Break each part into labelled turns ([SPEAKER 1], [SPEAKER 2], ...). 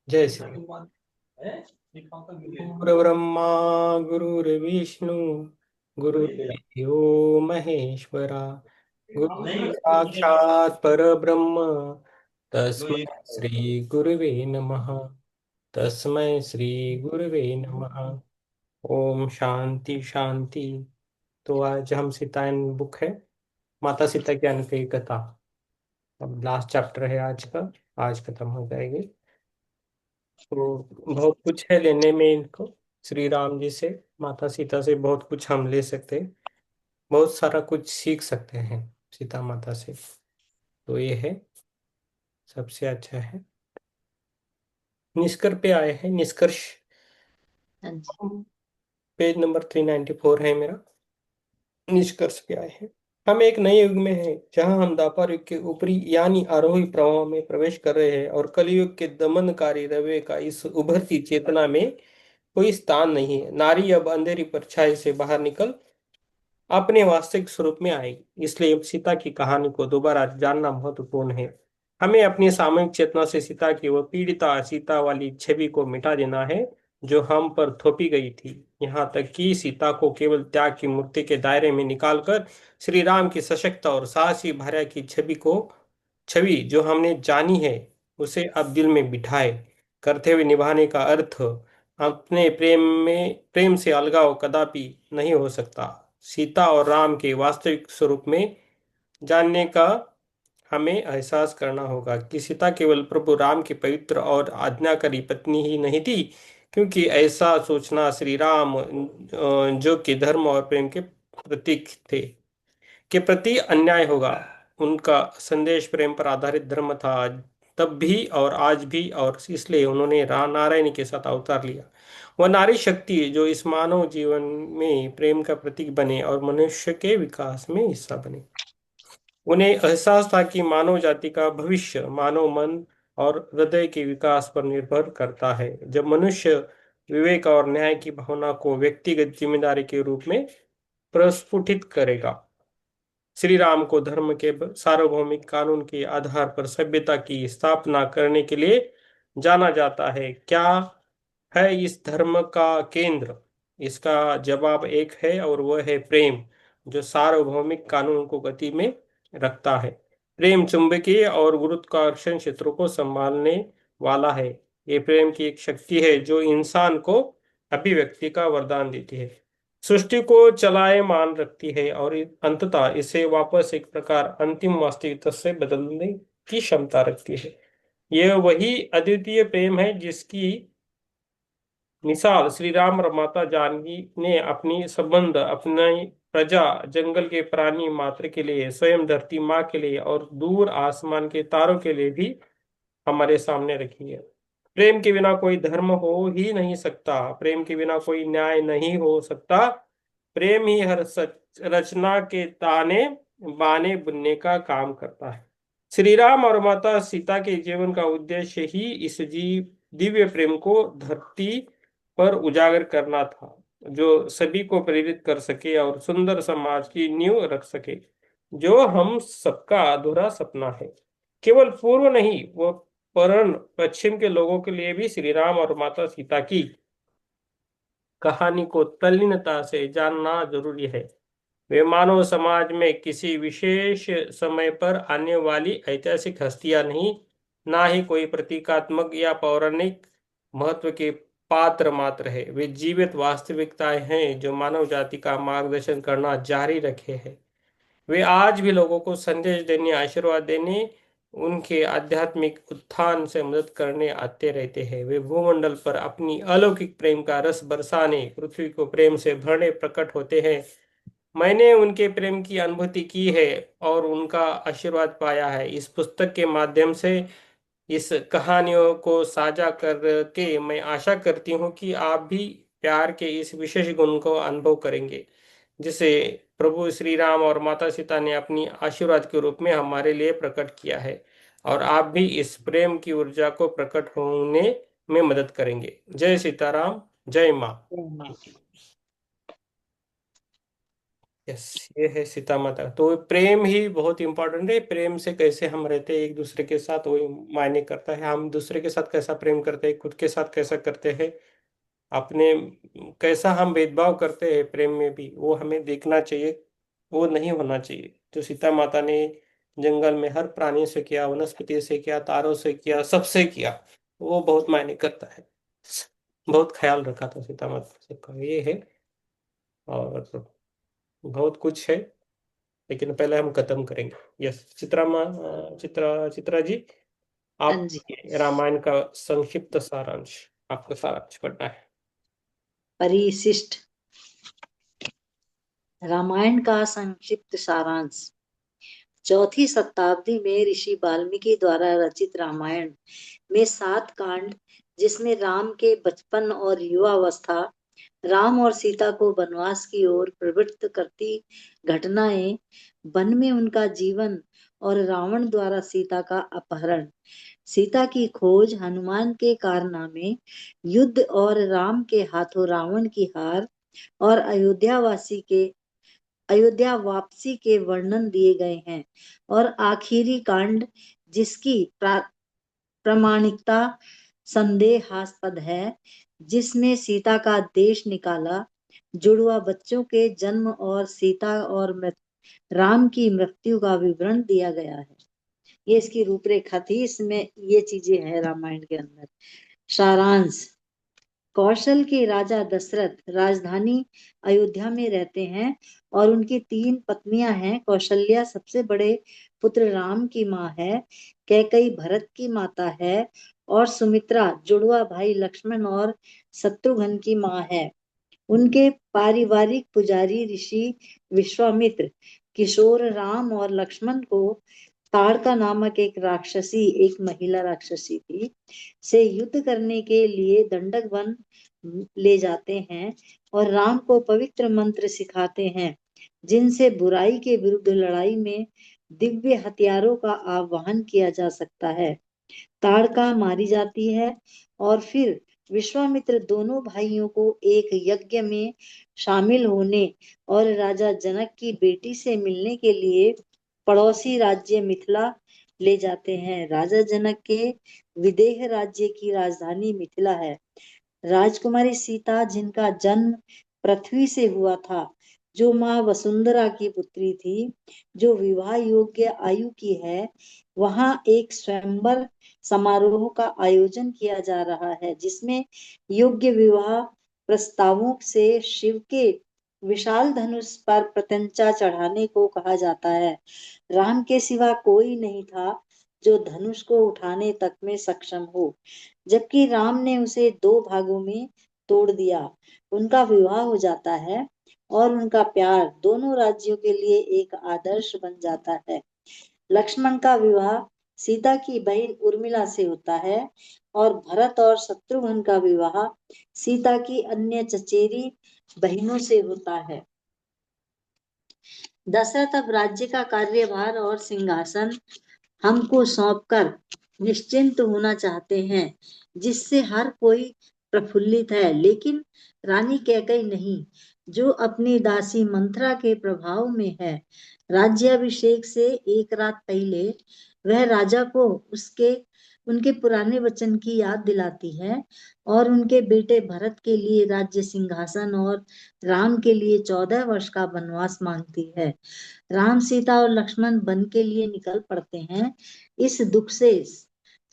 [SPEAKER 1] जय श्री गुरुर्ब्रह्मा गुरुर्विष्णु गुरुर्देवो महेश्वरा गुरु साक्षात् परब्रह्म तस्मै श्री गुरुवे नमः। तस्मै श्री गुरुवे नमः। ओम शांति शांति। तो आज हम सीतायन बुक है, माता सीता ज्ञान की कथा। अब लास्ट चैप्टर है आज का, आज खत्म हो जाएगी। तो बहुत कुछ है लेने में इनको, श्री राम जी से, माता सीता से बहुत कुछ हम ले सकते हैं, बहुत सारा कुछ सीख सकते हैं सीता माता से। तो ये है, सबसे अच्छा है। निष्कर्ष पे आए हैं, निष्कर्ष
[SPEAKER 2] हाँ जी।
[SPEAKER 1] पेज नंबर 394 है मेरा। निष्कर्ष पे आए हैं। हम एक नए युग में हैं, जहां हम द्वापर युग के ऊपरी यानी आरोही प्रवाह में प्रवेश कर रहे हैं और कलयुग के दमनकारी रवैये का इस उभरती चेतना में कोई स्थान नहीं है। नारी अब अंधेरी परछाई से बाहर निकल अपने वास्तविक स्वरूप में आएगी। इसलिए सीता की कहानी को दोबारा जानना महत्वपूर्ण है। हमें अपनी सामूहिक चेतना से सीता की वह पीड़िता सीता वाली छवि को मिटा देना है जो हम पर थोपी गई थी। यहाँ तक कि सीता को केवल त्याग की मूर्ति के दायरे में निकालकर श्री राम की सशक्त और साहसी भार्या की छवि जो हमने जानी है, उसे अब दिल में बिठाए करते हुए निभाने का अर्थ अपने प्रेम से अलगाव कदापि नहीं हो सकता। सीता और राम के वास्तविक स्वरूप में जानने का हमें एहसास करना होगा कि सीता केवल प्रभु राम की पवित्र और आज्ञाकारी पत्नी ही नहीं थी, क्योंकि ऐसा सोचना श्री राम जो कि धर्म और प्रेम के प्रतीक थे के प्रति अन्याय होगा। उनका संदेश प्रेम पर आधारित धर्म था, तब भी और आज भी, और इसलिए उन्होंने नारायण के साथ अवतार लिया। वह नारी शक्ति जो इस मानव जीवन में प्रेम का प्रतीक बने और मनुष्य के विकास में हिस्सा बने। उन्हें एहसास था कि मानव जाति का भविष्य मानव मन और हृदय के विकास पर निर्भर करता है। जब मनुष्य विवेक और न्याय की भावना को व्यक्तिगत जिम्मेदारी के रूप में प्रस्फुटित करेगा, श्री राम को धर्म के सार्वभौमिक कानून के आधार पर सभ्यता की स्थापना करने के लिए जाना जाता है। क्या है इस धर्म का केंद्र? इसका जवाब एक है और वह है प्रेम, जो सार्वभौमिक कानून को गति में रखता है। प्रेम चुंबकीय और गुरुत्वाकर्षण क्षेत्रों को संभालने वाला है। ये प्रेम की एक शक्ति है जो इंसान को अभिव्यक्ति का वरदान देती है, सृष्टि को चलायमान रखती है और अंततः इसे वापस एक प्रकार अंतिम वास्तविकता से बदलने की क्षमता रखती है। यह वही अद्वितीय प्रेम है जिसकी मिसाल श्री राम और माता जानकी ने अपनी संबंध, अपनी प्रजा, जंगल के प्राणी मात्र के लिए, स्वयं धरती माँ के लिए और दूर आसमान के तारों के लिए भी हमारे सामने रखी है। प्रेम के बिना कोई धर्म हो ही नहीं सकता, प्रेम के बिना कोई न्याय नहीं हो सकता। प्रेम ही हर सच रचना के ताने बाने बुनने का काम करता है। श्री राम और माता सीता के जीवन का उद्देश्य ही इस दिव्य प्रेम को धरती पर उजागर करना था, जो सभी को प्रेरित कर सके और सुंदर समाज की नींव रख सके, जो हम सबका अधूरा सपना है। केवल पूर्व नहीं, वो परन पश्चिम के लोगों के लिए भी श्री राम और माता सीता की कहानी को तल्लीनता से जानना जरूरी है। वे मानव समाज में किसी विशेष समय पर आने वाली ऐतिहासिक हस्तियां नहीं, ना ही कोई प्रतीकात्मक या पौराणिक महत्व के पात्र मात्र है। वे जीवित वास्तविकताएं हैं जो मानव जाति का मार्गदर्शन करना जारी रखे हैं। वे आज भी लोगों को संदेश देने, आशीर्वाद देने, उनके आध्यात्मिक उत्थान से मदद करने आते रहते हैं। वे भूमंडल पर अपनी अलौकिक प्रेम का रस बरसाने, पृथ्वी को प्रेम से भरने प्रकट होते हैं। मैंने उनके प्रेम की अनुभूति की है और उनका आशीर्वाद पाया है। इस पुस्तक के माध्यम से इस कहानियों को साझा करके मैं आशा करती हूँ कि आप भी प्यार के इस विशेष गुण को अनुभव करेंगे, जिसे प्रभु श्री राम और माता सीता ने अपनी आशीर्वाद के रूप में हमारे लिए प्रकट किया है। और आप भी इस प्रेम की ऊर्जा को प्रकट होने में मदद करेंगे। जय सीताराम, जय माँ।
[SPEAKER 2] हम्म।
[SPEAKER 1] यस, ये है सीता माता। तो प्रेम ही बहुत इंपॉर्टेंट है। प्रेम से कैसे हम रहते हैं एक दूसरे के साथ, वो मायने करता है। हम दूसरे के साथ कैसा प्रेम करते हैं, खुद के साथ कैसा करते हैं, अपने कैसा हम भेदभाव करते हैं प्रेम में भी, वो हमें देखना चाहिए। वो नहीं होना चाहिए जो सीता माता ने जंगल में हर प्राणी से किया, वनस्पति से किया, तारों से किया, सबसे किया। वो बहुत मायने करता है। बहुत ख्याल रखा था सीता माता का, ये है। और बहुत कुछ है, लेकिन पहले हम खत्म करेंगे। यस, चित्रा जी,
[SPEAKER 2] हाँ
[SPEAKER 1] आप
[SPEAKER 2] जी।
[SPEAKER 1] रामायण का संक्षिप्त सारांश, आपको सारांश पढ़ना है।
[SPEAKER 2] परिशिष्ट रामायण का संक्षिप्त सारांश। चौथी शताब्दी में ऋषि वाल्मीकि द्वारा रचित रामायण में 7 कांड, जिसमें राम के बचपन और युवावस्था, राम और सीता को वनवास की ओर प्रवृत्त करती घटनाएं, वन में उनका जीवन और रावण द्वारा सीता का अपहरण, सीता की खोज, हनुमान के कारनामे, युद्ध और राम के हाथों रावण की हार, और अयोध्या वापसी के वर्णन दिए गए हैं। और आखिरी कांड, जिसकी प्रामाणिकता संदेहास्पद है, जिसमें सीता का देश निकाला, जुड़वा बच्चों के जन्म और सीता और राम की मृत्यु का विवरण दिया गया है। ये इसकी रूपरेखा थी, इसमें ये चीजें हैं रामायण के अंदर। सारांश। कौशल के राजा दशरथ राजधानी अयोध्या में रहते हैं और उनकी 3 पत्नियां हैं। कौशल्या सबसे बड़े पुत्र राम की माँ है, कैकई भरत की माता है, और सुमित्रा जुड़वा भाई लक्ष्मण और शत्रुघ्न की माँ है। उनके पारिवारिक पुजारी ऋषि विश्वामित्र किशोर राम और लक्ष्मण को ताड़का नामक एक महिला राक्षसी थी, से युद्ध करने के लिए दंडक वन ले जाते हैं और राम को पवित्र मंत्र सिखाते हैं, जिनसे बुराई के विरुद्ध लड़ाई में दिव्य हथियारों का आह्वान किया जा सकता है। ताड़का मारी जाती है और फिर विश्वामित्र दोनों भाइयों को एक यज्ञ में शामिल होने और राजा जनक की बेटी से मिलने के लिए पड़ोसी राज्य मिथिला ले जाते हैं। राजा जनक के विदेह राज्य की राजधानी मिथिला है। राजकुमारी सीता, जिनका जन्म पृथ्वी से हुआ था, जो माँ वसुंधरा की पुत्री थी, जो विवाह योग्य आयु की है, वहां एक स्वयंवर समारोह का आयोजन किया जा रहा है, जिसमें योग्य विवाह प्रस्तावों से शिव के विशाल धनुष पर प्रत्यंचा चढ़ाने को कहा जाता है। राम के सिवा कोई नहीं था जो धनुष को उठाने तक में सक्षम हो, जबकि राम ने उसे 2 भागों में तोड़ दिया। उनका विवाह हो जाता है और उनका प्यार दोनों राज्यों के लिए एक आदर्श बन जाता है। लक्ष्मण का विवाह सीता की बहन उर्मिला से होता है और भरत और शत्रुघ्न का विवाह सीता की अन्य चचेरी बहनों से होता है। दशरथ अब राज्य का कार्यभार और सिंहासन हमको सौंपकर निश्चिंत होना चाहते हैं, जिससे हर कोई प्रफुल्लित है, लेकिन रानी कैकेयी नहीं, जो अपनी दासी मंथरा के प्रभाव में है। राज्याभिषेक से एक रात पहले वह राजा को उसके उनके पुराने वचन की याद दिलाती है और उनके बेटे भरत के लिए राज्य सिंहासन और राम के लिए 14 वर्ष का वनवास मांगती है। राम, सीता और लक्ष्मण वन के लिए निकल पड़ते हैं। इस दुख से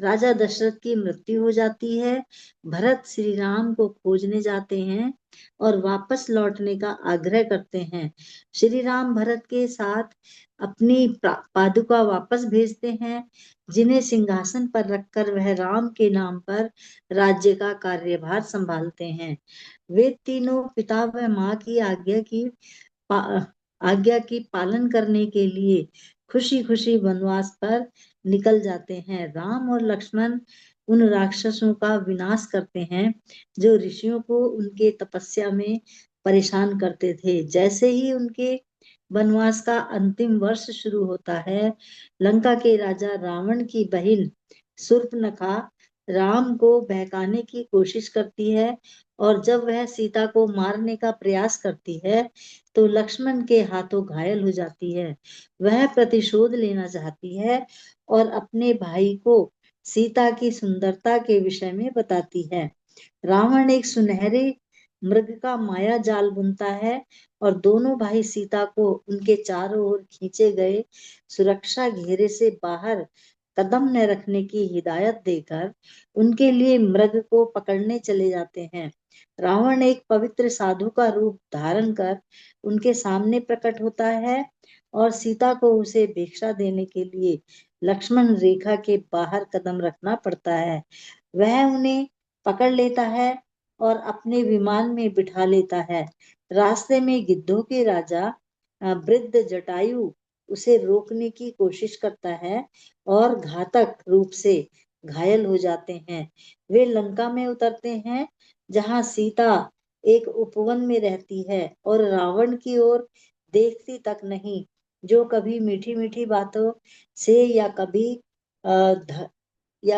[SPEAKER 2] राजा दशरथ की मृत्यु हो जाती है। भरत श्री राम को खोजने जाते हैं और वापस लौटने का आग्रह करते हैं। श्री राम भरत के साथ अपनी पादुका वापस भेजते हैं, जिन्हें सिंहासन पर रखकर वह राम के नाम पर राज्य का कार्यभार संभालते हैं। वे तीनों पिता व माँ की आज्ञा की पालन करने के लिए खुशी खुशी वनवास पर निकल जाते हैं। राम और लक्ष्मण उन राक्षसों का विनाश करते हैं जो ऋषियों को उनके तपस्या में परेशान करते थे। जैसे ही उनके वनवास का अंतिम वर्ष शुरू होता है, लंका के राजा रावण की बहन शूर्पणखा राम को बहकाने की कोशिश करती है और जब वह सीता को मारने का प्रयास करती है तो लक्ष्मण के हाथों घायल हो जाती है। वह प्रतिशोध लेना चाहती है और अपने भाई को सीता की सुंदरता के विषय में बताती है। रावण एक सुनहरे मृग का माया जाल बुनता है और दोनों भाई सीता को उनके चारों ओर खींचे गए सुरक्षा घेरे से बाहर कदम न रखने की हिदायत देकर उनके लिए मृग को पकड़ने चले जाते हैं। रावण एक पवित्र साधु का रूप धारण कर उनके सामने प्रकट होता है और सीता को उसे भिक्षा देने के लिए लक्ष्मण रेखा के बाहर कदम रखना पड़ता है। वह उन्हें पकड़ लेता है और अपने विमान में बिठा लेता है। रास्ते में गिद्धों के राजा वृद्ध जटायु उसे रोकने की कोशिश करता है और घातक रूप से घायल हो जाते हैं। वे लंका में उतरते हैं जहां सीता एक उपवन में रहती है और रावण की ओर देखती तक नहीं, जो कभी मीठी मीठी बातों से या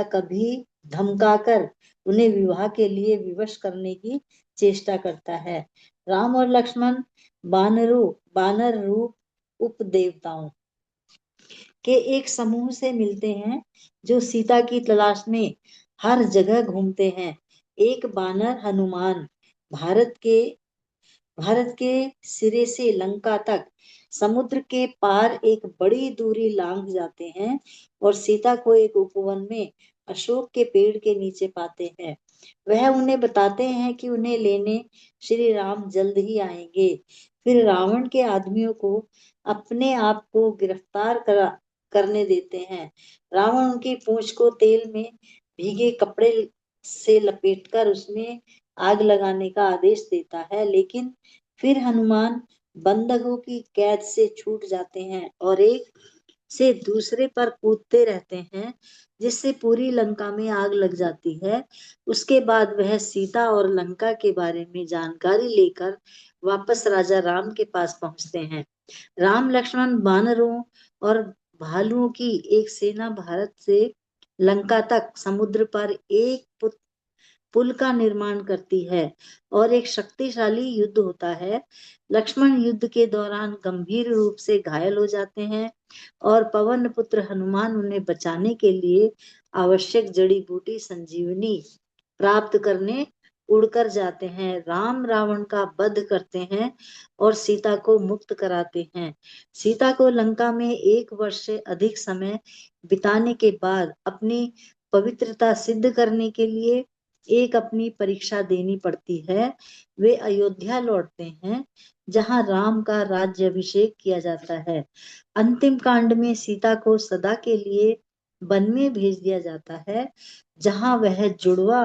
[SPEAKER 2] कभी धमकाकर उन्हें विवाह के लिए विवश करने की चेष्टा करता है। राम और लक्ष्मण बानर रूप उपदेवताओं के एक समूह से मिलते हैं जो सीता की तलाश में हर जगह घूमते हैं। एक बानर हनुमान भारत के भारत के सिरे से लंका तक समुद्र के पार एक बड़ी दूरी लांघ जाते हैं और सीता को एक उपवन में अशोक के पेड़ के नीचे पाते हैं। वह उन्हें बताते हैं कि उन्हें लेने श्री राम जल्द ही आएंगे। फिर रावण के आदमियों को अपने आप को करने देते हैं। रावण उनकी पूंछ को तेल में भीगे कपड़े से लपेटकर उसमें आग लगाने का आदेश देता है, लेकिन फिर हनुमान बंधकों की कैद से छूट जाते हैं और एक से दूसरे पर कूदते रहते हैं, जिससे पूरी लंका में आग लग जाती है। उसके बाद वह सीता और लंका के बारे में जानकारी लेकर वापस राजा राम के पास पहुंचते हैं। राम लक्ष्मण बानरों और भालुओं की एक सेना भारत से लंका तक समुद्र पर एक पुल का निर्माण करती है और एक शक्तिशाली युद्ध होता है। लक्ष्मण युद्ध के दौरान गंभीर रूप से घायल हो जाते हैं और पवन पुत्र हनुमान उन्हें बचाने के लिए आवश्यक जड़ी बूटी संजीवनी प्राप्त करने उड़कर जाते हैं। राम रावण का वध करते हैं और सीता को मुक्त कराते हैं। सीता को लंका में 1 वर्ष से अधिक समय बिताने के बाद अपनी पवित्रता सिद्ध करने के लिए एक अपनी परीक्षा देनी पड़ती है। वे अयोध्या लौटते हैं जहां राम का राज्याभिषेक किया जाता है। अंतिम कांड में सीता को सदा के लिए वन में भेज दिया जाता है जहां वह जुड़वा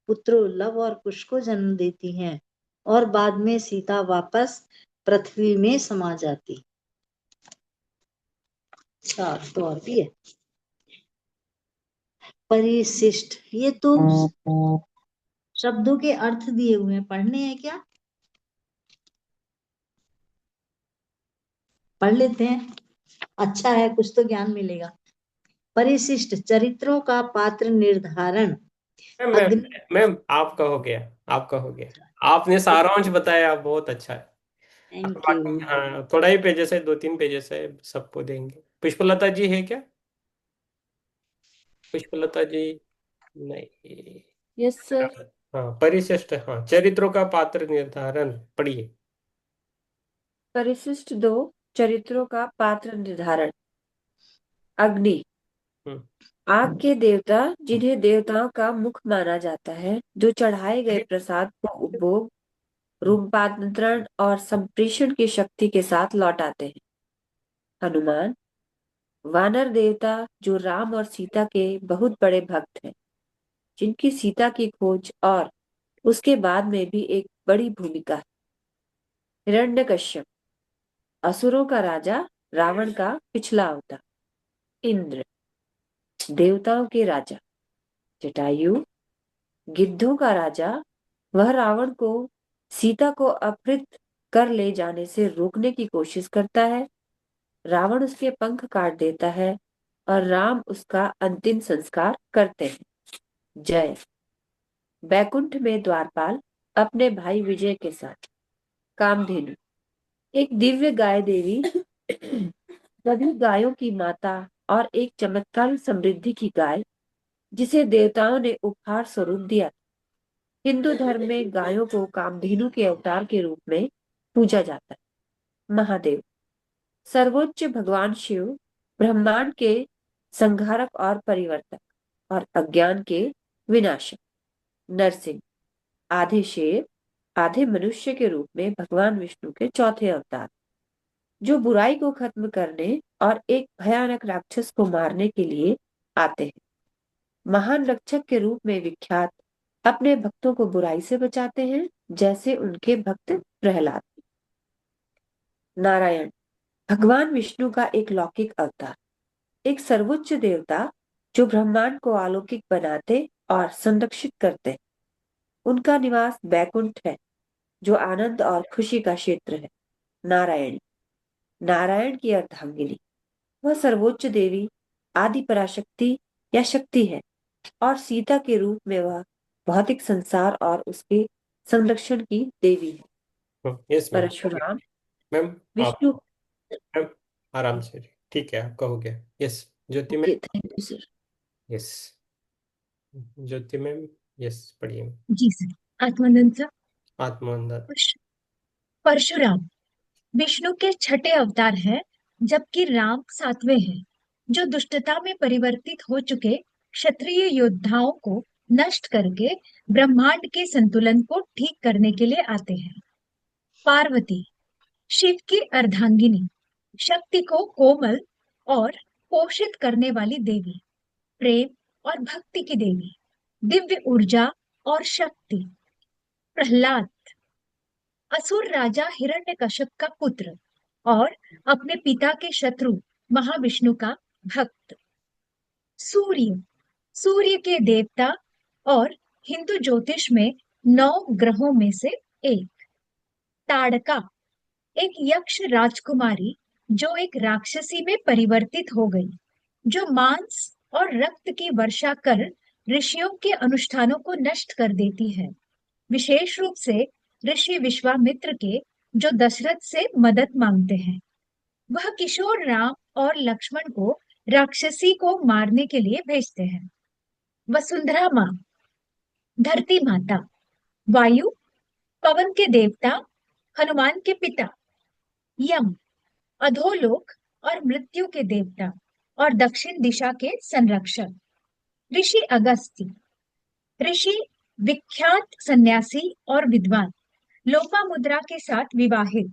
[SPEAKER 2] पुत्रों लव और कुश को जन्म देती हैं और बाद में सीता वापस पृथ्वी में समा जाती। अच्छा, तो और भी है। परिशिष्ट, ये तो शब्दों के अर्थ दिए हुए हैं, पढ़ने हैं क्या? पढ़ लेते हैं, अच्छा है, कुछ तो ज्ञान मिलेगा। परिशिष्ट चरित्रों का पात्र निर्धारण।
[SPEAKER 1] मैम
[SPEAKER 2] अग्नि।
[SPEAKER 1] मैम आपका हो गया, आपका हो गया। आपने सारांश बताया, बहुत अच्छा है। अब
[SPEAKER 2] थैंक
[SPEAKER 1] बाकी
[SPEAKER 2] यू।
[SPEAKER 1] हाँ, थोड़ा ही पेजेस है, 2-3 पेजेस है, सबको देंगे। पुष्पलता जी है क्या? पुष्पलता जी? नहीं।
[SPEAKER 3] Yes sir.
[SPEAKER 1] हाँ, परिशिष्ट, हाँ, चरित्रों का पात्र निर्धारण पढ़िए।
[SPEAKER 3] परिशिष्ट 2, चरित्रों का पात्र निर्धारण। अग्नि,
[SPEAKER 1] हम्म।
[SPEAKER 3] आग के देवता जिन्हें देवताओं का मुख माना जाता है, जो चढ़ाए गए प्रसाद को उपभोग, रूपांतरण और संप्रेषण की शक्ति के साथ लौटाते हैं। हनुमान, वानर देवता जो राम और सीता के बहुत बड़े भक्त हैं, जिनकी सीता की खोज और उसके बाद में भी एक बड़ी भूमिका है। हिरण्यकश्यप, असुरों का राजा, रावण का पिछला अवतार। इंद्र, देवताओं के राजा। जटायु, गिद्धों का राजा, वह रावण को सीता को अपहृत कर ले जाने से रोकने की कोशिश करता है। रावण उसके पंख काट देता है और राम उसका अंतिम संस्कार करते हैं। जय, बैकुंठ में द्वारपाल, अपने भाई विजय के साथ। कामधेनु एक दिव्य गाय देवी सभी गायों की माता और एक चमत्कारी समृद्धि की गाय जिसे देवताओं ने उपहार स्वरूप दिया। हिंदू धर्म में गायों को कामधेनु के अवतार के रूप में पूजा जाता है। महादेव सर्वोच्च भगवान शिव ब्रह्मांड के संहारक और परिवर्तक और अज्ञान के विनाशक। नरसिंह आधे शेर आधे मनुष्य के रूप में भगवान विष्णु के चौथे अवतार, जो बुराई को खत्म करने और एक भयानक राक्षस को मारने के लिए आते हैं। महान रक्षक के रूप में विख्यात, अपने भक्तों को बुराई से बचाते हैं, जैसे उनके भक्त प्रहलाद। नारायण भगवान विष्णु का एक लौकिक अवतार, एक सर्वोच्च देवता जो ब्रह्मांड को अलौकिक बनाते और संरक्षित करते हैं। उनका निवास बैकुंठ है, जो आनंद और खुशी का क्षेत्र है। नारायणी नारायण की अर्धांगिनी, वह सर्वोच्च देवी, आदि पराशक्ति या शक्ति है, और सीता के रूप में वह भौतिक संसार और उसके संरक्षण की देवी है।
[SPEAKER 1] Yes ma'am.
[SPEAKER 3] परशुराम
[SPEAKER 1] मैम आप
[SPEAKER 3] विष्णु।
[SPEAKER 1] मैम आराम से, ठीक है, आपका हो गया। Yes Jyoti ma'am.
[SPEAKER 3] Thank you sir.
[SPEAKER 1] Yes Jyoti ma'am. Yes पढ़िए।
[SPEAKER 4] जी सर। आत्मानंद।
[SPEAKER 1] आत्मानंद।
[SPEAKER 4] परशुराम विष्णु के छठे अवतार हैं, जबकि राम सातवें हैं, जो दुष्टता में परिवर्तित हो चुके क्षत्रिय योद्धाओं को नष्ट करके ब्रह्मांड के संतुलन को ठीक करने के लिए आते हैं। पार्वती शिव की अर्धांगिनी, शक्ति को कोमल और पोषित करने वाली देवी, प्रेम और भक्ति की देवी, दिव्य ऊर्जा और शक्ति। प्रहलाद असुर राजा हिरण्यकश्यप का पुत्र और अपने पिता के शत्रु महाविष्णु का भक्त। सूर्य सूर्य के देवता और हिंदू ज्योतिष में 9 ग्रहों में से एक। ताड़का एक यक्ष राजकुमारी जो एक राक्षसी में परिवर्तित हो गई, जो मांस और रक्त की वर्षा कर ऋषियों के अनुष्ठानों को नष्ट कर देती है, विशेष रूप से ऋषि विश्वामित्र के, जो दशरथ से मदद मांगते हैं। वह किशोर राम और लक्ष्मण को राक्षसी को मारने के लिए भेजते हैं। वसुंधरा माँ धरती माता, वायु पवन के देवता, हनुमान के पिता, यम अधोलोक और मृत्यु के देवता और दक्षिण दिशा के संरक्षक। ऋषि अगस्त्य ऋषि विख्यात सन्यासी और विद्वान, लोपामुद्रा के साथ विवाहित,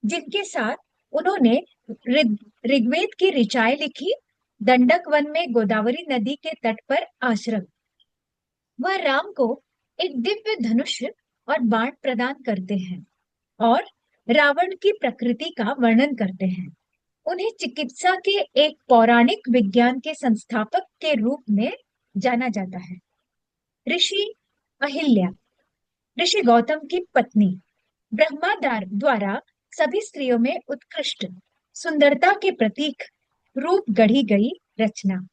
[SPEAKER 4] जिनके साथ उन्होंने ऋग्वेद की ऋचाएं लिखी। दंडक वन में गोदावरी नदी के तट पर आश्रम। वह राम को एक दिव्य धनुष और बाण प्रदान करते हैं और रावण की प्रकृति का वर्णन करते हैं। उन्हें चिकित्सा के एक पौराणिक विज्ञान के संस्थापक के रूप में जाना जाता है। ऋषि अहिल्या ऋषि गौतम की पत्नी, ब्रह्मा द्वारा सभी स्त्रियों में उत्कृष्ट सुंदरता के प्रतीक रूप गढ़ी गई रचना।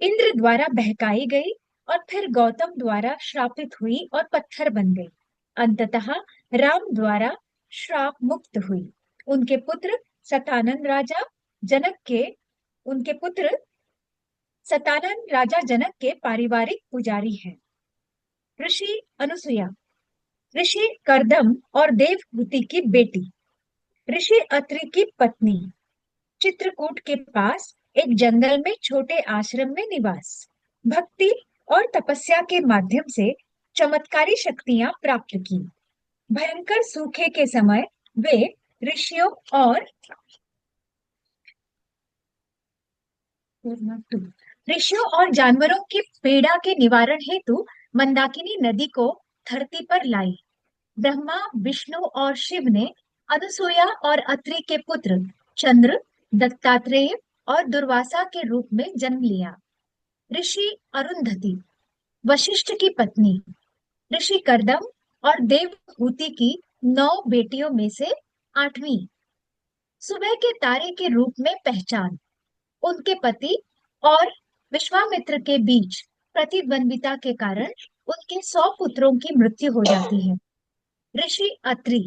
[SPEAKER 4] इंद्र द्वारा बहकाई गई और फिर गौतम द्वारा श्रापित हुई और पत्थर बन गई। अंततः राम द्वारा श्राप मुक्त हुई। उनके पुत्र सतानंद राजा जनक के पारिवारिक पुजारी हैं। ऋषि अनुसुया ऋषि करदम और देवहूति की बेटी, ऋषि अत्रि की पत्नी, चित्रकूट के पास एक जंगल में छोटे आश्रम में निवास। भक्ति और तपस्या के माध्यम से चमत्कारी शक्तियां प्राप्त की। भयंकर सूखे के समय वे ऋषियों और जानवरों की पीड़ा के निवारण हेतु मंदाकिनी नदी को धरती पर लाई। ब्रह्मा, विष्णु और शिव ने अनुसूया और अत्रि के पुत्र चंद्र, दत्तात्रेय और दुर्वासा के रूप में जन्म लिया। ऋषि अरुंधति वशिष्ठ की पत्नी, ऋषि करदम और देवहूति की 9 बेटियों में से 8वीं। सुबह के तारे के रूप में पहचान। उनके पति और विश्वामित्र के बीच प्रतिद्वंद्विता के कारण उनके 100 पुत्रों की मृत्यु हो जाती है। ऋषि अत्रि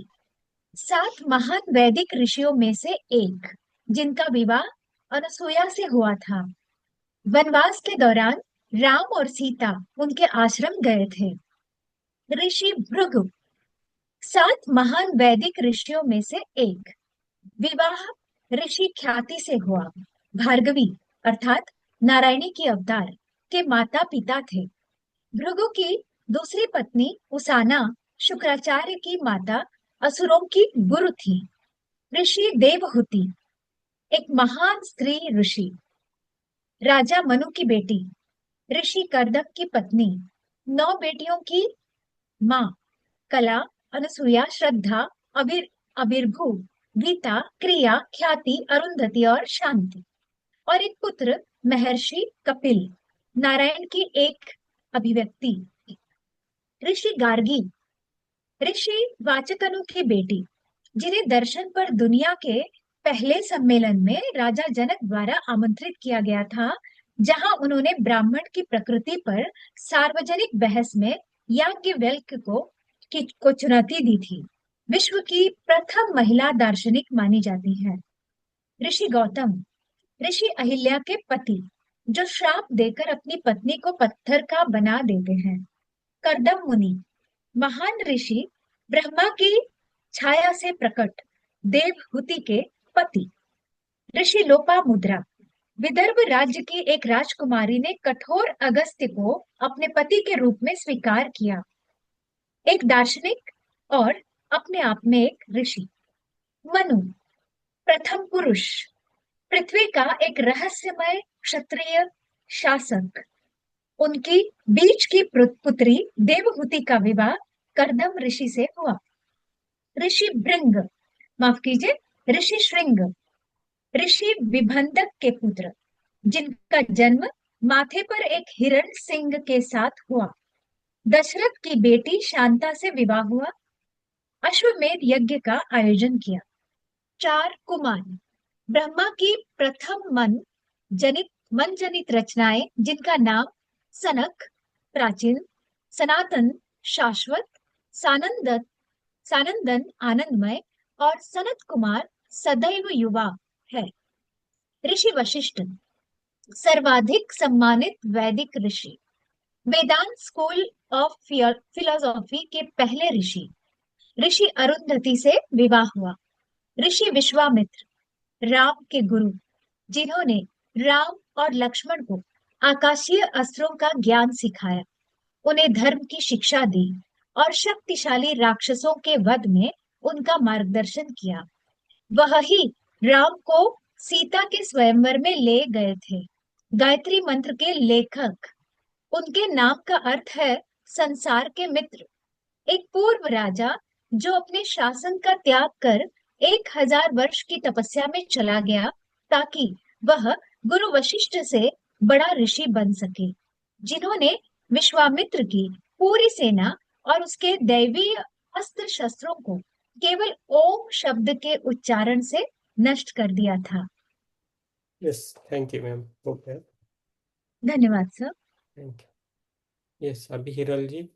[SPEAKER 4] 7 महान वैदिक ऋषियों में से एक, जिनका विवाह अनसुया से हुआ था। वनवास के दौरान राम और सीता उनके आश्रम गए थे। ऋषि भृगु 7 महान वैदिक ऋषियों में से एक, विवाह ऋषि ख्याति से हुआ। भार्गवी अर्थात नारायणी की अवतार के माता पिता थे। भृगु की दूसरी पत्नी उसाना शुक्राचार्य की माता असुरों की गुरु थी। ऋषि देवहूति एक महान स्त्री ऋषि, राजा मनु की बेटी, ऋषि कर्दम की पत्नी, 9 बेटियों की माँ, कला, अनसुया, श्रद्धा, अबिरभू, गीता, क्रिया, ख्याति, अरुंधति और शांति, और एक पुत्र महर्षि कपिल, नारायण की एक अभिव्यक्ति। ऋषि गार्गी ऋषि वाचकनु की बेटी, जिन्हें दर्शन पर दुनिया के पहले सम्मेलन में राजा जनक द्वारा आमंत्रित किया गया था, जहां उन्होंने ब्राह्मण की प्रकृति पर सार्वजनिक बहस में याज्ञवल्क्य को चुनौती दी थी। विश्व की प्रथम महिला दार्शनिक मानी जाती है। ऋषि गौतम ऋषि अहिल्या के पति, जो श्राप देकर अपनी पत्नी को पत्थर का बना देते हैं। कर्दम मुनि महान ऋषि, ब्रह्मा की छाया से प्रकट देवहूति के पति। ऋषि लोपामुद्रा विदर्भ राज्य की एक राजकुमारी ने कठोर अगस्त्य को अपने पति के रूप में स्वीकार किया। एक दार्शनिक और अपने आप में एक ऋषि। मनु प्रथम पुरुष, पृथ्वी का एक रहस्यमय क्षत्रिय शासक। उनकी बीच की पुत्री देवहूति का विवाह कर्दम ऋषि से हुआ। ऋषि भृंग माफ कीजिए ऋषि श्रृंग ऋषि विभंदक के पुत्र, जिनका जन्म माथे पर एक हिरण सिंह के साथ हुआ। दशरथ की बेटी शांता से विवाह हुआ। अश्वमेध यज्ञ का आयोजन किया। 4 कुमार, ब्रह्मा की प्रथम मन जनित रचनाएं, जिनका नाम सनक प्राचीन, सनातन शाश्वत, सानंदन आनंदमय और सनत कुमार सदैव युवा है। ऋषि वशिष्ठ सर्वाधिक सम्मानित वैदिक ऋषि, वेदांत स्कूल ऑफ फिलोसॉफी के पहले ऋषि। ऋषि अरुंधति से विवाह हुआ। ऋषि विश्वामित्र राम के गुरु, जिन्होंने राम और लक्ष्मण को आकाशीय अस्त्रों का ज्ञान सिखाया, उन्हें धर्म की शिक्षा दी और शक्तिशाली राक्षसों के वध में उनका मार्गदर्शन किया। वह ही राम को सीता के स्वयंवर में ले गए थे। गायत्री मंत्र के लेखक, उनके नाम का अर्थ है संसार के मित्र। एक पूर्व राजा जो अपने शासन का त्याग कर 1000 वर्ष की तपस्या में चला गया, ताकि वह गुरु वशिष्ठ से बड़ा ऋषि बन सके, जिन्होंने विश्वामित्र की पूरी सेना और उसके दैवीय अस्त्र शस्त्रों को केवल ओम शब्द के उच्चारण से नष्ट कर दिया था।
[SPEAKER 1] यस, थैंक यू मैम, हो गया।
[SPEAKER 4] धन्यवाद सर।
[SPEAKER 1] Thank you. यस, अभी हिरल जी।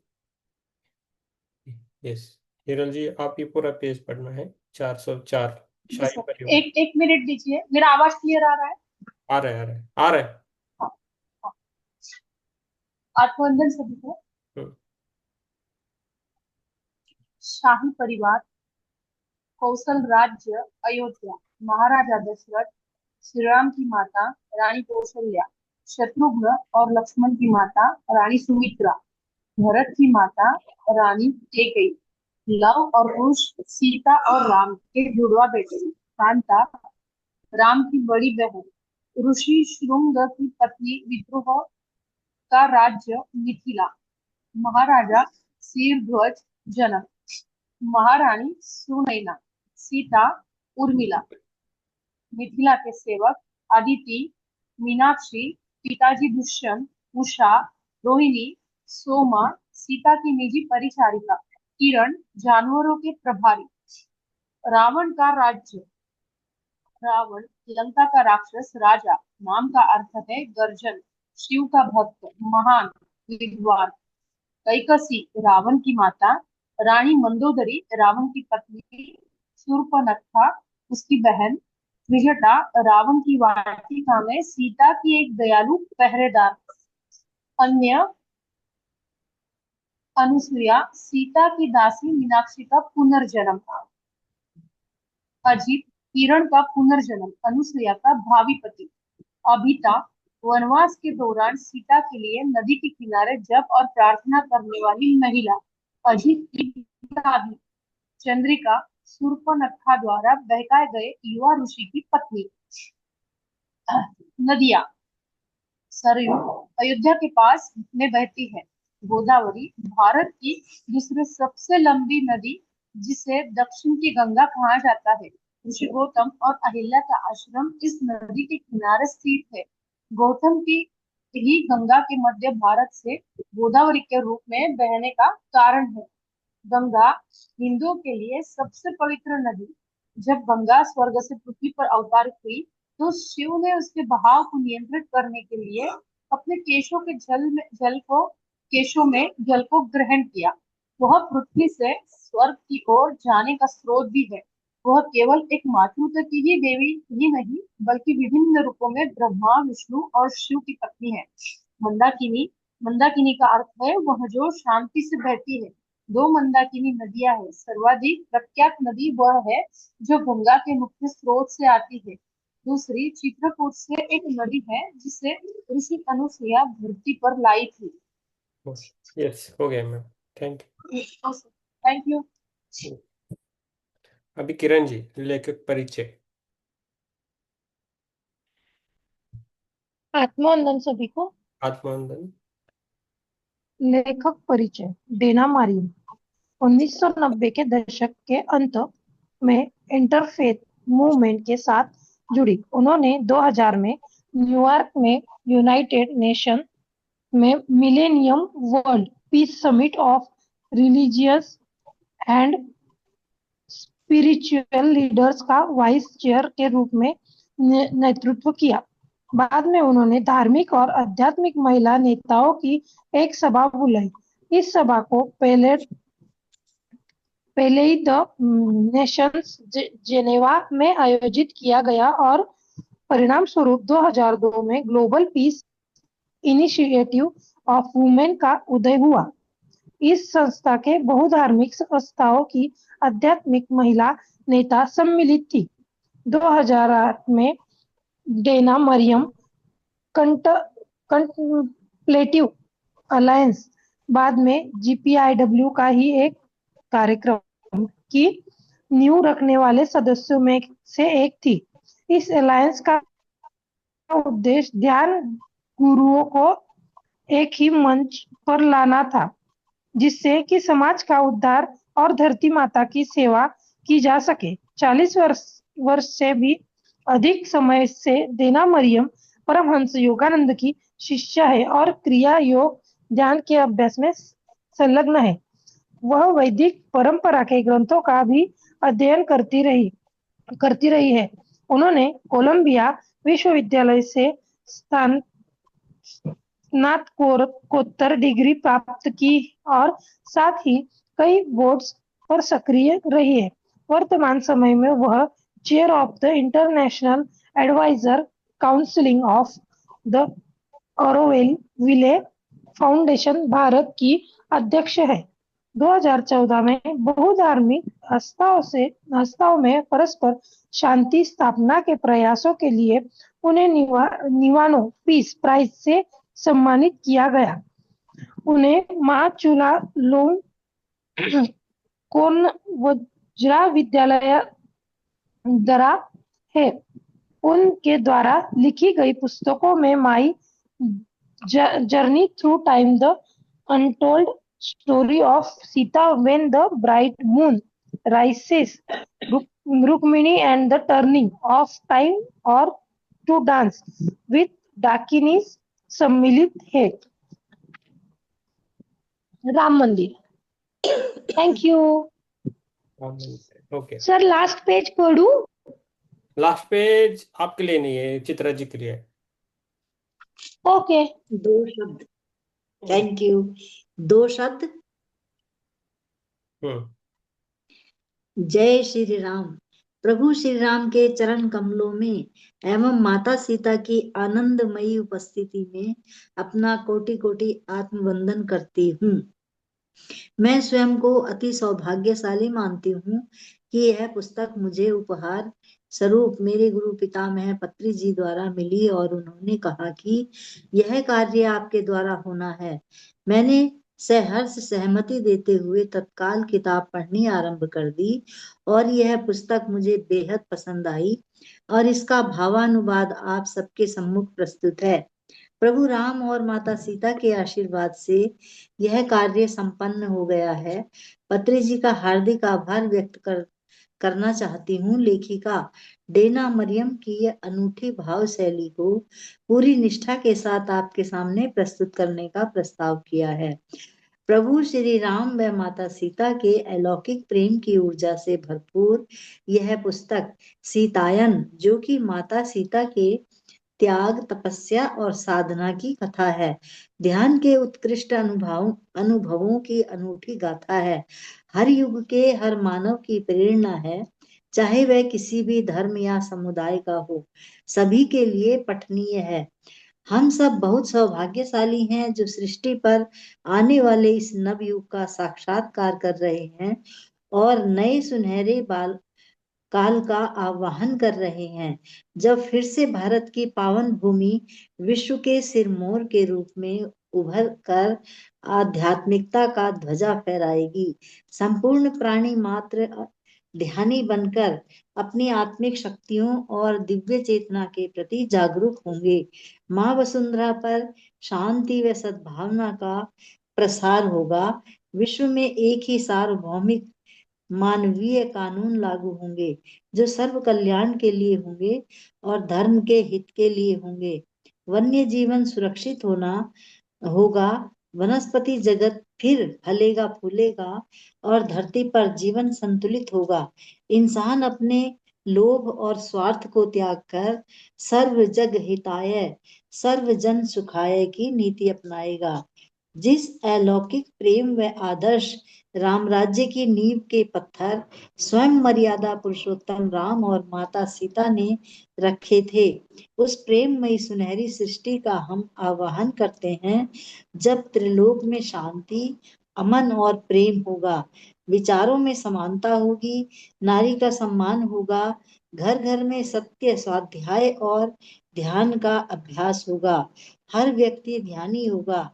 [SPEAKER 1] यस, हिरल जी, आप ये पूरा पेज पढ़ना है, 404। शाही परिवार।
[SPEAKER 5] एक मिनट दीजिए, मेरा आवाज क्लियर आ रहा है?
[SPEAKER 1] आ रहा है, आ रहा है।
[SPEAKER 5] आत्मवंदन सभी को। शाही परिवार, कौशल राज्य अयोध्या, महाराजा दशरथ, श्री राम की माता रानी कौशल्या, शत्रुघ्न और लक्ष्मण की माता रानी सुमित्रा, भरत की माता रानी कैकेयी, लव और कुश सीता और राम के जुड़वा बेटे कांता, राम की बड़ी बहन, ऋषि श्रृंग की पत्नी विद्रोह का राज्य मिथिला, महाराजा शीरध्वज जनक, महारानी सुनैना, सीता उर्मिला, मिथिला के सेवक अदिति, मीनाक्षी, पिताजी दुष्यंत, उषा, रोहिणी, सोमा, सीता की निजी परिचारिका, किरण, जानवरों के प्रभारी, रावण का राज्य। रावण लंका का राक्षस राजा, नाम का अर्थ है गर्जन, शिव का भक्त, महान विद्वान कैकसी रावण की माता, रानी मंदोदरी रावण की पत्नी, शूर्पणखा उसकी बहन, त्रिजटा रावण की वाटिका में सीता की एक दयालु पहरेदार, अन्य अनुसुईया सीता की दासी मीनाक्षी का पुनर्जन्म, अजीत किरण का पुनर्जन्म, अनुसुईया का भावी पति, अभिता वनवास के दौरान सीता के लिए नदी के किनारे जप और प्रार्थना करने वाली महिला, अजीत की दादी चंद्रिका शूर्पणखा द्वारा बहकाए गए युवा ऋषि की पत्नी। नदियां, सरयू अयोध्या के पास में बहती है। गोदावरी भारत की दूसरी सबसे लंबी नदी, जिसे दक्षिण की गंगा कहा जाता है। ऋषि गौतम और अहिल्या का आश्रम इस नदी के किनारे स्थित है। गौतम की ही गंगा के मध्य भारत से गोदावरी के रूप में बहने का कारण है। गंगा हिंदुओं के लिए सबसे पवित्र नदी। जब गंगा स्वर्ग से पृथ्वी पर अवतारित हुई तो शिव ने उसके बहाव को नियंत्रित करने के लिए अपने केशों में जल को ग्रहण किया। वह पृथ्वी से स्वर्ग की ओर जाने का स्रोत भी है। वह केवल एक मातृत्व की ही देवी ही नहीं, बल्कि विभिन्न रूपों में ब्रह्मा, विष्णु और शिव की पत्नी है। मंदाकिनी, मंदाकिनी का अर्थ है वह जो शांति से बहती है। दो मंदाकिनी नदियां हैं। सर्वाधिक प्रख्यात नदी वह है जो गंगा के मुख्य स्रोत से आती है। दूसरी चित्रकूट से एक नदी है जिसे ऋषि अनुसुईया धरती पर लाई थी।
[SPEAKER 1] यस, हो गया ma'am, thank
[SPEAKER 5] thank you.
[SPEAKER 1] You. अभी किरण जी, लेखक परिचय।
[SPEAKER 6] आत्मवंदन सभी को।
[SPEAKER 1] आत्मानंदन।
[SPEAKER 6] लेखक परिचय। डेना मारिन 1990 के दशक के अंत में इंटरफेथ मूवमेंट के साथ जुड़ी। उन्होंने 2000 में न्यूयॉर्क में यूनाइटेड नेशन में millennium world peace summit of religious and spiritual leaders का वाइस चेयर के रूप में नेतृत्व किया। बाद में उन्होंने धार्मिक और आध्यात्मिक महिला नेताओं की एक सभा बुलाई। इस सभा को पहले ही द नेशंस जेनेवा में आयोजित किया गया और परिणाम स्वरूप 2002 में global piece initiative of women का उदय हुआ। इस संस्था के बहुधार्मिक संस्थाओं की आध्यात्मिक महिला नेता सम्मिलित थी। 2008 में डेना मरियम कंटेम्पलेटिव अलायंस, बाद में जीपीआईडब्ल्यू का ही एक कार्यक्रम की नींव रखने वाले सदस्यों में से एक थी। इस अलायंस का उद्देश्य ध्यान गुरुओं को एक ही मंच पर लाना था, जिससे कि समाज का उद्धार और धरती माता की सेवा की जा सके। 40 वर्ष से भी अधिक समय से देना मरियम परमहंस योगानंद की शिष्या है और क्रिया योग ध्यान के अभ्यास में संलग्न है। वह वैदिक परंपरा के ग्रंथों का भी अध्ययन करती रही है। उन्होंने कोलंबिया विश्वविद्यालय से स्नातकोत्तर डिग्री प्राप्त की और साथ ही कई बोर्ड्स पर सक्रिय रही है। वर्तमान समय में वह chair of the international advisor counselling of the Auroville foundation Bharat की अध्यक्ष है। 2014 में बहुधार्मिक आस्थाओं में परस्पर शांति स्थापना के प्रयासों के लिए उन्हें निवानो पीस प्राइज से सम्मानित किया गया। उन्हें माँ चूला लोंग वज्रा विद्यालय दरा है। उनके द्वारा लिखी गई पुस्तकों में my journey through time, the untold story of Sita when the bright moon राइसेस, Rukmini and the turning of time और टू डांस विथ डाकिनी सम्मिलित है। राम मंदिर। Thank you
[SPEAKER 1] okay.
[SPEAKER 6] Sir. Last page पढ़ू?
[SPEAKER 1] लास्ट पेज आपके लिए नहीं है, चित्रा जी के लिए।
[SPEAKER 6] ओके।
[SPEAKER 2] 2 शब्द। Thank you. 2 शब्द।
[SPEAKER 1] हम्म।
[SPEAKER 2] जय श्री राम। प्रभु श्री राम के चरण कमलों में एवं माता सीता की आनंदमयी उपस्थिति में अपना कोटि कोटि आत्मवंदन करती हूँ। मैं स्वयं को अति सौभाग्यशाली मानती हूँ कि यह पुस्तक मुझे उपहार स्वरूप मेरे गुरु पितामह पत्री जी द्वारा मिली और उन्होंने कहा कि यह कार्य आपके द्वारा होना है। मैंने सहर्ष सहमति देते हुए तत्काल किताब पढ़नी आरंभ कर दी और यह पुस्तक मुझे बेहद पसंद आई और इसका भावानुवाद आप सबके सम्मुख प्रस्तुत है। प्रभु राम और माता सीता के आशीर्वाद से यह कार्य संपन्न हो गया है। पत्री जी का हार्दिक आभार व्यक्त करना चाहती हूँ। लेखिका डेना मरियम की यह अनूठी भाव शैली को पूरी निष्ठा के साथ आपके सामने प्रस्तुत करने का प्रस्ताव किया है। प्रभु श्री राम व माता सीता के अलौकिक प्रेम की ऊर्जा से भरपूर यह पुस्तक सीतायन, जो कि माता सीता के त्याग, तपस्या और साधना की कथा है, ध्यान के उत्कृष्ट अनुभवों की अनूठी गाथा है, हर युग के हर मानव की प्रेरणा है, चाहे वह किसी भी धर्म या समुदाय का हो, सभी के लिए पठनीय है। हम सब बहुत सौभाग्यशाली हैं जो सृष्टि पर आने वाले इस नव युग का साक्षात्कार कर रहे हैं और नए सुनहरे काल का आह्वान कर रहे हैं, जब फिर से भारत की पावन भूमि विश्व के सिरमौर के रूप में उभर कर आध्यात्मिकता का ध्वजा फहराएगी। संपूर्ण प्राणी मात्र ध्यानी बनकर अपनी आत्मिक शक्तियों और दिव्य चेतना के प्रति जागरूक होंगे। माँ वसुंधरा पर शांति व सद्भावना का प्रसार होगा। विश्व में एक ही सार्वभौमिक मानवीय कानून लागू होंगे जो सर्व कल्याण के लिए होंगे और धर्म के हित के लिए होंगे। वन्य जीवन सुरक्षित होगा। वनस्पति जगत फिर फलेगा फूलेगा और धरती पर जीवन संतुलित होगा। इंसान अपने लोभ और स्वार्थ को त्याग कर सर्व जग हिताय सर्व जन सुखाय की नीति अपनाएगा। जिस अलौकिक प्रेम व आदर्श राम राज्य की नींव के पत्थर स्वयं मर्यादा पुरुषोत्तम राम और माता सीता ने रखे थे, उस प्रेममयी सुनहरी सृष्टि का हम आवाहन करते हैं। जब त्रिलोक में शांति, अमन और प्रेम होगा, विचारों में समानता होगी, नारी का सम्मान होगा, घर घर में सत्य, स्वाध्याय और ध्यान का अभ्यास होगा, हर व्यक्ति ध्यानी होगा।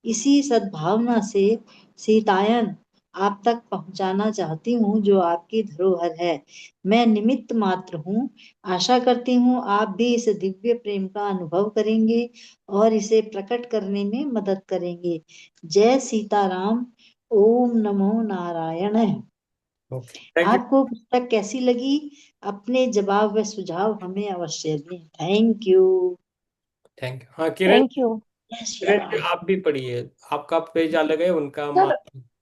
[SPEAKER 2] इसी सद्भावना से सीतायन आप तक पहुंचाना चाहती हूँ जो आपकी धरोहर है। मैं निमित्त मात्र हूँ। आशा करती हूँ आप भी इस दिव्य प्रेम का अनुभव करेंगे और इसे प्रकट करने में मदद करेंगे। जय सीताराम। ओम नमो नारायण।
[SPEAKER 1] Okay, thank you.
[SPEAKER 2] आपको पुस्तक कैसी लगी? अपने जवाब व सुझाव हमें अवश्य दें। Thank you.
[SPEAKER 1] Thank you. हाँ किरण,
[SPEAKER 6] थैंक यू
[SPEAKER 1] किरण जी आप भी पढ़िए, आपका पेज अलग है, उनका
[SPEAKER 6] सर।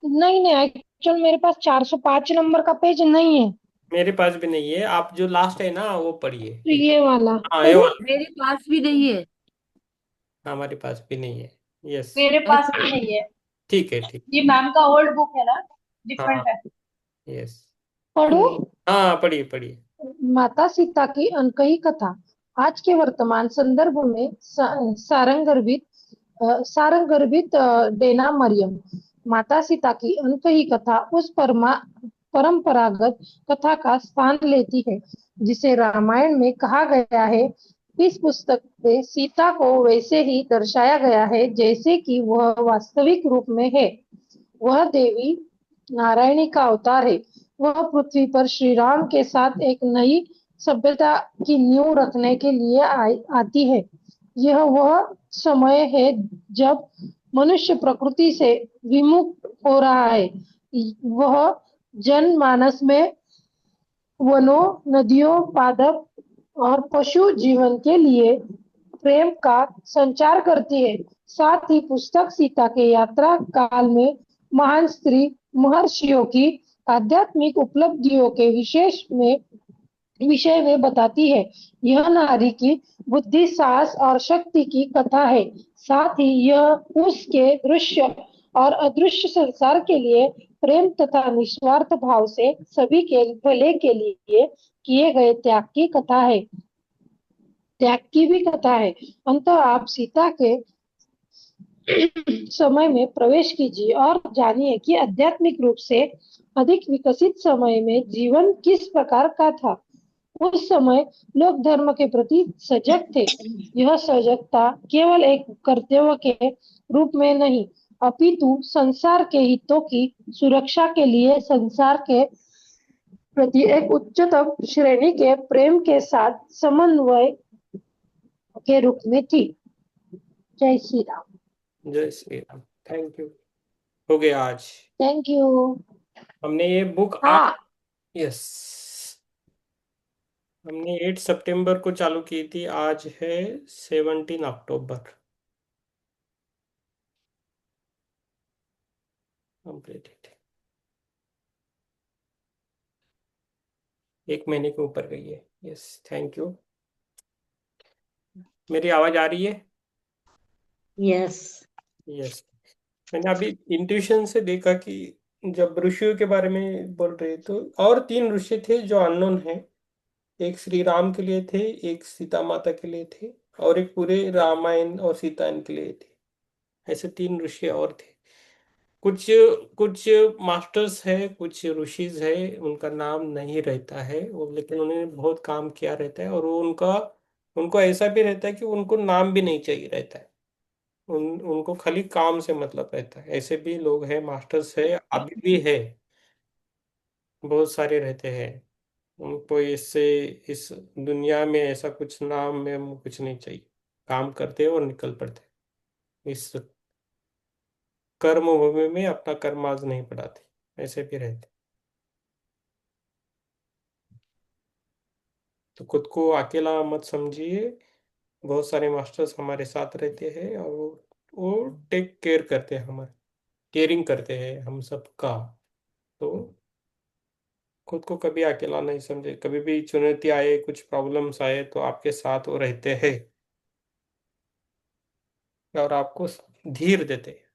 [SPEAKER 6] नहीं नहीं, एक्चुअल मेरे पास 405 नंबर का पेज नहीं है,
[SPEAKER 1] मेरे पास भी नहीं है। आप जो लास्ट है ना वो पढ़िए।
[SPEAKER 6] तो ये वाला
[SPEAKER 1] हाँ ये
[SPEAKER 6] पढ़ूं?
[SPEAKER 1] वाला
[SPEAKER 3] मेरे पास भी नहीं है।
[SPEAKER 1] हमारे पास भी नहीं है। यस,
[SPEAKER 5] मेरे पास
[SPEAKER 3] अच्छा,
[SPEAKER 5] भी नहीं है।
[SPEAKER 1] ठीक है, ठीक।
[SPEAKER 5] ये मैम का ओल्ड बुक है ना,
[SPEAKER 1] हाँ,
[SPEAKER 5] डिफरेंट है।
[SPEAKER 1] यस।
[SPEAKER 6] पढ़ूं?
[SPEAKER 1] हाँ पढ़िए पढ़िए।
[SPEAKER 6] माता सीता की अनकही कथा आज के वर्तमान संदर्भ में सारंगर्भित डेना मरियम। माता सीता की अनकही कथा उस परंपरागत कथा का स्थान लेती है जिसे रामायण में कहा गया है। इस पुस्तक में सीता को वैसे ही दर्शाया गया है जैसे कि वह वास्तविक रूप में है। वह देवी नारायणी का अवतार है। वह पृथ्वी पर श्री राम के साथ एक नई सभ्यता की नींव रखने के लिए आती है। यह वह समय है जब मनुष्य प्रकृति से विमुख हो रहा है। वह जनमानस में वनों, नदियों, पादप और पशु जीवन के लिए प्रेम का संचार करती है। साथ ही पुस्तक सीता के यात्रा काल में महान स्त्री महर्षियों की आध्यात्मिक उपलब्धियों के विशेष में विषय में बताती है। यह नारी की बुद्धि, साहस और शक्ति की कथा है। साथ ही यह उसके दृश्य और अदृश्य संसार के लिए प्रेम तथा निस्वार्थ भाव से सभी के भले के लिए किए गए त्याग की कथा है। त्याग की भी कथा है। अंततः आप सीता के समय में प्रवेश कीजिए और जानिए कि आध्यात्मिक रूप से अधिक विकसित समय में जीवन किस प्रकार का था। उस समय लोग धर्म के प्रति सजग थे। यह सजगता केवल एक कर्तव्य के रूप में नहीं, अपितु संसार के हितों की सुरक्षा के लिए संसार के प्रति एक उच्चतम श्रेणी के प्रेम के साथ समन्वय के रूप में थी। जय श्री राम।
[SPEAKER 1] जय श्री राम। Thank you. हो गया आज।
[SPEAKER 6] Thank you.
[SPEAKER 1] हमने ये बुक आज,
[SPEAKER 6] हाँ,
[SPEAKER 1] यस, हमने 8 सितंबर को चालू की थी, आज है 17 अक्टूबर। कंप्लीटेड। 1 महीने के ऊपर गई है। Yes, thank you. मेरी आवाज आ रही है?
[SPEAKER 2] यस।
[SPEAKER 1] यस। मैंने अभी इंट्यूशन से देखा कि जब ऋषियों के बारे में बोल रहे तो और 3 ऋषि थे जो अननोन है। एक श्री राम के लिए थे, एक सीता माता के लिए थे, और एक पूरे रामायण और सीतायन के लिए थे। ऐसे 3 ऋषि और थे। कुछ कुछ मास्टर्स है, कुछ ऋषिज है, उनका नाम नहीं रहता है वो, लेकिन उन्होंने बहुत काम किया रहता है, और वो उनका उनको ऐसा भी रहता है कि उनको नाम भी नहीं चाहिए रहता है। उनको खाली काम से मतलब रहता है। ऐसे भी लोग हैं, मास्टर्स है, अभी भी है, बहुत सारे रहते हैं। उनको इससे इस दुनिया में ऐसा कुछ नाम में कुछ नहीं चाहिए। काम करते हैं और निकल पड़ते हैं। इस कर्म भूमि में अपना कर्म आज नहीं बढ़ाते, ऐसे भी रहते। तो खुद को अकेला मत समझिए। बहुत सारे मास्टर्स हमारे साथ रहते हैं, और वो टेक केयर करते हैं, हमारे केयरिंग करते हैं हम सबका। तो खुद को कभी अकेला नहीं समझे। कभी भी चुनौती आए, कुछ प्रॉब्लम्स आए, तो आपके साथ वो रहते हैं और आपको धीर देते हैं।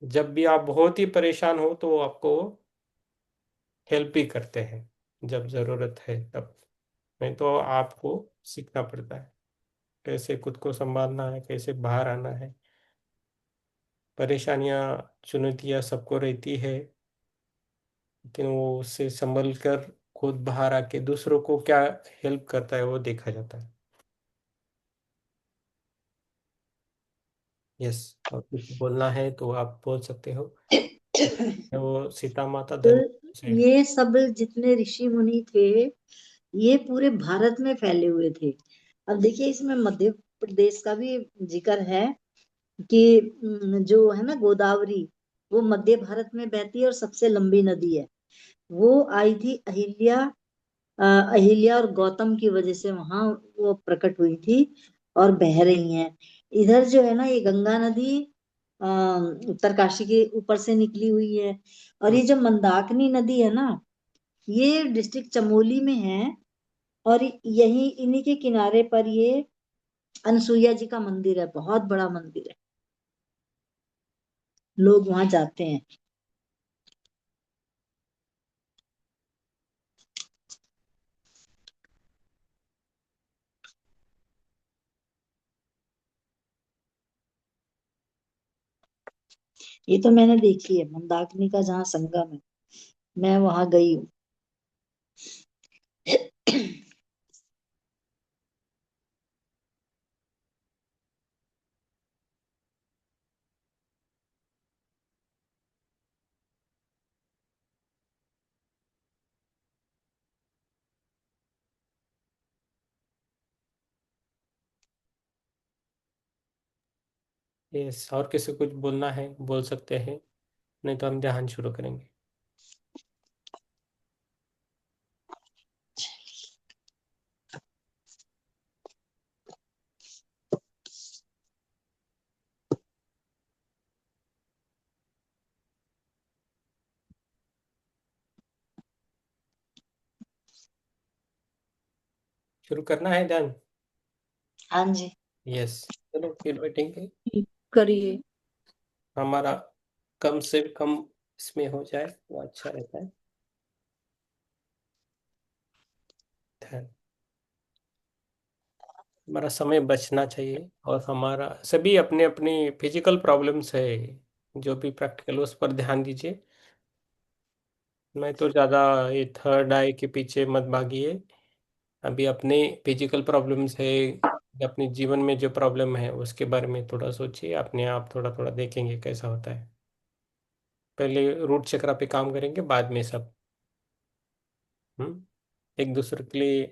[SPEAKER 1] जब भी आप बहुत ही परेशान हो तो वो आपको हेल्प भी करते हैं, जब जरूरत है तब। नहीं तो आपको सीखना पड़ता है कैसे खुद को संभालना है, कैसे बाहर आना है। परेशानियां, चुनौतियां सबको रहती है, लेकिन वो उससे संभल कर खुद बाहर आके दूसरों को क्या हेल्प करता है वो देखा जाता है। यस। और कुछ बोलना है तो आप बोल सकते हो। वो सीता माता
[SPEAKER 2] तो
[SPEAKER 1] धन्य से।
[SPEAKER 2] ये सब जितने ऋषि मुनि थे, ये पूरे भारत में फैले हुए थे। अब देखिए, इसमें मध्य प्रदेश का भी जिक्र है कि जो है ना गोदावरी, वो मध्य भारत में बहती है और सबसे लंबी नदी है। वो आई थी अहिल्या और गौतम की वजह से वहां वो प्रकट हुई थी और बह रही हैं। इधर जो है ना, ये गंगा नदी उत्तरकाशी के ऊपर से निकली हुई है। और ये जो मंदाकिनी नदी है ना, ये डिस्ट्रिक्ट चमोली में है। और यही इन्हीं के किनारे पर ये अनसुईया जी का मंदिर है, बहुत बड़ा मंदिर है, लोग वहां जाते हैं। ये तो मैंने देखी है, मंदाकिनी का जहाँ संगम है, मैं वहां गई हूँ।
[SPEAKER 1] यस। और किसी को कुछ बोलना है बोल सकते हैं, नहीं तो हम ध्यान शुरू करेंगे। शुरू करना है ध्यान?
[SPEAKER 2] हाँ जी।
[SPEAKER 1] यस, चलो फिर बैठेंगे।
[SPEAKER 3] करिए।
[SPEAKER 1] हमारा कम से कम इसमें हो जाए तो अच्छा रहता है। ध्यान, हमारा समय बचना चाहिए, और हमारा सभी अपने अपनी फिजिकल प्रॉब्लम्स है, जो भी प्रैक्टिकल उस पर ध्यान दीजिए। मैं तो ज़्यादा ये थर्ड आई के पीछे मत भागिए। अभी अपने फिजिकल प्रॉब्लम्स है, अपने जीवन में जो प्रॉब्लम है उसके बारे में थोड़ा सोचिए, अपने आप थोड़ा थोड़ा देखेंगे कैसा होता है। पहले रूट चक्र पे काम करेंगे, बाद में सब। एक दूसरे के लिए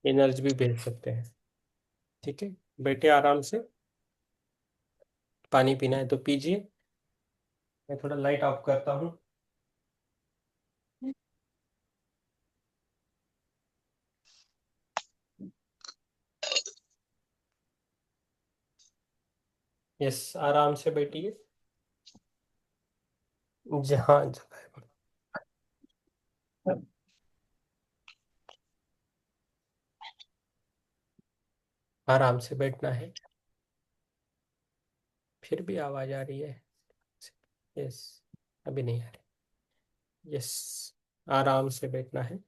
[SPEAKER 1] एनर्जी भी भेज सकते हैं। ठीक है, बैठे आराम से। पानी पीना है तो पीजिए। मैं थोड़ा लाइट ऑफ करता हूँ। यस, आराम से बैठिए जहाँ जगह है। आराम से बैठना है। फिर भी आवाज आ रही है? यस, अभी नहीं आ रही। यस, आराम से बैठना है।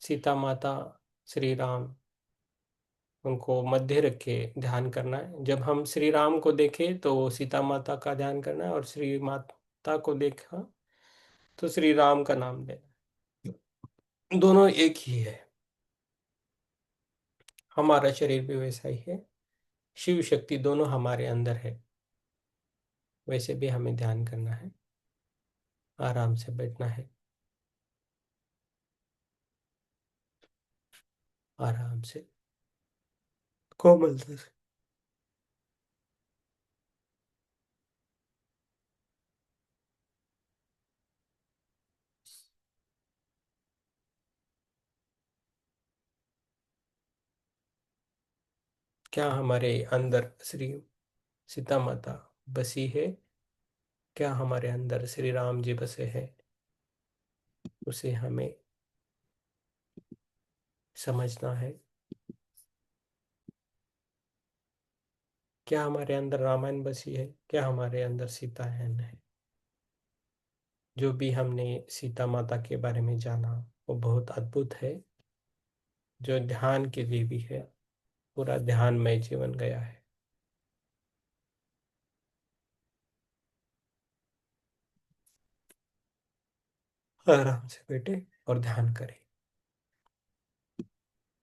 [SPEAKER 1] सीता माता, श्री राम, उनको मध्य रख के ध्यान करना है। जब हम श्री राम को देखें तो सीता माता का ध्यान करना है, और श्री माता को देखा तो श्री राम का नाम लेना है। दोनों एक ही है। हमारा शरीर भी वैसा ही है, शिव शक्ति दोनों हमारे अंदर है। वैसे भी हमें ध्यान करना है। आराम से बैठना है, आराम से, कोमलता से। क्या हमारे अंदर श्री सीता माता बसी है? क्या हमारे अंदर श्री राम जी बसे हैं? उसे हमें समझना है। क्या हमारे अंदर रामायण बसी है? क्या हमारे अंदर सीता है? जो भी हमने सीता माता के बारे में जाना वो बहुत अद्भुत है। जो ध्यान के लिए भी है, पूरा ध्यानमय जीवन गया है। आराम से बैठे और ध्यान करें।